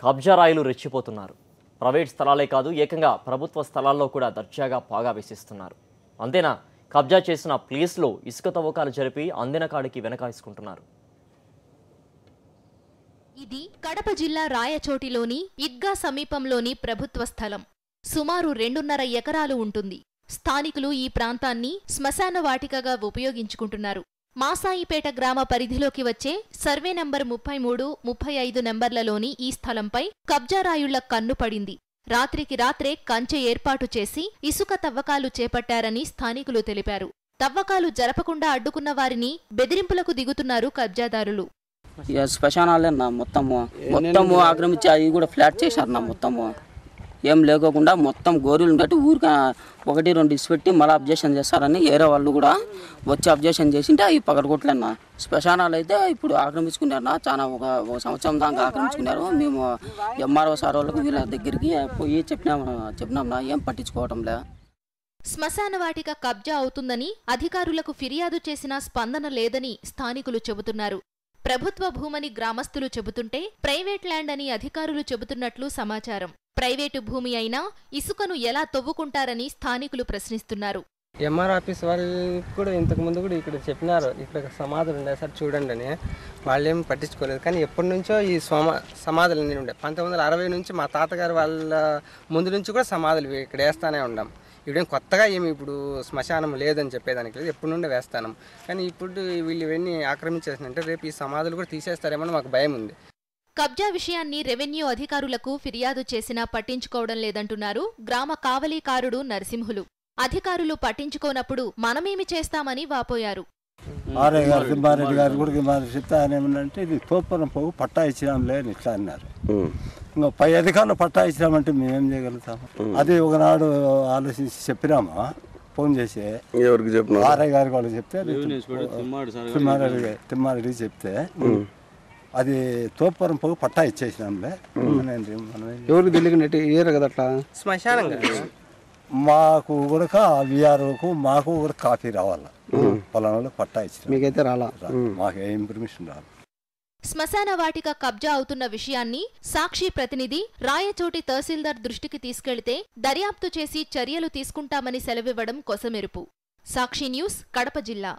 కబ్జా రాయులు రెచ్చిపోతున్నారు. ప్రైవేట్ స్థలాలే కాదు, ఏకంగా ప్రభుత్వ స్థలాల్లో కూడా దర్జాగా పాగా వేసిస్తున్నారు. అంతేనా, కబ్జా చేసిన ప్లేస్లో ఇసుక తవ్వకాలు జరిపి అందిన కాడికి వెనకాయిసుకుంటున్నారు. ఇది కడప జిల్లా రాయచోటిలోని ఇద్గా సమీపంలోని ప్రభుత్వ స్థలం. సుమారు 2.5 ఎకరాలు ఉంటుంది. స్థానికులు ఈ ప్రాంతాన్ని శ్మశాన వాటికగా ఉపయోగించుకుంటున్నారు. మాసాయిపేట గ్రామ పరిధిలోకి వచ్చే సర్వే నంబర్ 33, 35 నెంబర్లలోని ఈ స్థలంపై కబ్జారాయుళ్ల కన్ను పడింది. రాత్రికి రాత్రే కంచె ఏర్పాటు చేసి ఇసుక తవ్వకాలు చేపట్టారని స్థానికులు తెలిపారు. తవ్వకాలు జరపకుండా అడ్డుకున్న వారిని బెదిరింపులకు దిగుతున్నారు కబ్జాదారులు. శ్మశానాలే మొత్తము ఆక్రమించి అవి కూడా ఫ్లాట్ చేశారు. మొత్తము ఏం లేకోకుండా మొత్తం గోరులను కట్టి ఊరికి 1-2 ఇసుపెట్టి మళ్ళీ అబ్జెక్షన్ చేస్తారని వేరే వాళ్ళు కూడా వచ్చి అబ్జెక్షన్ చేసింటే అవి పగడగొట్టలేన్న. శ్మశానాలు అయితే ఇప్పుడు ఆక్రమించుకున్నారన్నా, చాలా ఒక సంవత్సరం దాకా ఆక్రమించుకున్నారు. మేము ఎంఆర్ఓ సార్ వాళ్ళకి వీళ్ళ దగ్గరికి పోయి చెప్పినాం ఏం పట్టించుకోవటంలే. శ్మశాన వాటిక కబ్జా అవుతుందని అధికారులకు ఫిర్యాదు చేసినా స్పందన లేదని స్థానికులు చెబుతున్నారు. ప్రభుత్వ భూమని గ్రామస్తులు చెబుతుంటే ప్రైవేట్ ల్యాండ్ అని అధికారులు చెబుతున్నట్లు సమాచారం. ప్రైవేటు భూమి అయినా ఇసుకను ఎలా తవ్వుకుంటారని స్థానికులు ప్రశ్నిస్తున్నారు. ఎంఆర్ ఆఫీస్ వాళ్ళు కూడా ఇంతకుముందు కూడా ఇక్కడ చెప్పినారు, ఇక్కడ సమాధులు ఉండే సార్ చూడండి అని. వాళ్ళేం పట్టించుకోలేదు. కానీ ఎప్పటి నుంచో ఈ సమాధులు అన్నీ ఉండే 1960 నుంచి మా తాతగారు వాళ్ళ ముందు నుంచి కూడా సమాధులు ఇక్కడ వేస్తానే ఉన్నాం. ఇప్పుడేం కొత్తగా ఏమి ఇప్పుడు శ్మశానం లేదని చెప్పేదానికి లేదు, ఎప్పటి నుండి వేస్తాను. కానీ ఇప్పుడు వీళ్ళు ఇవన్నీ ఆక్రమించేసినంటే రేపు ఈ సమాధులు కూడా తీసేస్తారేమో మాకు భయం ఉంది. కబ్జా విషయాన్ని రెవెన్యూ అధికారులకు ఫిర్యాదు చేసినా పట్టించుకోవడం లేదంటున్నారు గ్రామ కావలీకారుడు నరసింహులు. అధికారులు పట్టించుకోనప్పుడు మనమేమి చేస్తామని వాపోయారు. ఆర్ఐ గారు తిమ్మారెడ్డి గారు కూడా చెప్తే ఆయన ఏమన్నంటే ఇది తోపురం పోగు పట్టా ఇచ్చినాంలే అని ఇట్లా అన్నారు. ఇంకా పై అధికారులు పట్టా ఇచ్చినామంటే మేమేం చేయగలుగుతాము? అది ఒకనాడు ఆలోచించి చెప్పినామా, ఫోన్ చేసి ఎవరికి చెప్పిన ఆర్ఐ గారికి వాళ్ళు చెప్తే తిమ్మారెడ్డికి చెప్తే అది తోపురం పోగు పట్టా ఇచ్చేసినాంలే. ఎవరికి తెలియనట్టు ఏరు కదా అట్లా శ్మశానం మాకు కూడా విఆర్ఓకు మాకు కూడా కాపీ రావాలా, పొలంలో పట్టా ఇచ్చిన మీకైతే రాలా, మాకు ఏం పర్మిషన్ రాదు. శ్మశాన వాటిక కబ్జా అవుతున్న విషయాన్ని సాక్షి ప్రతినిధి రాయచోటి తహసీల్దార్ దృష్టికి తీసుకెళితే దర్యాప్తు చేసి చర్యలు తీసుకుంటామని సెలవివ్వడం కొసమెరుపు. సాక్షి న్యూస్, కడప జిల్లా.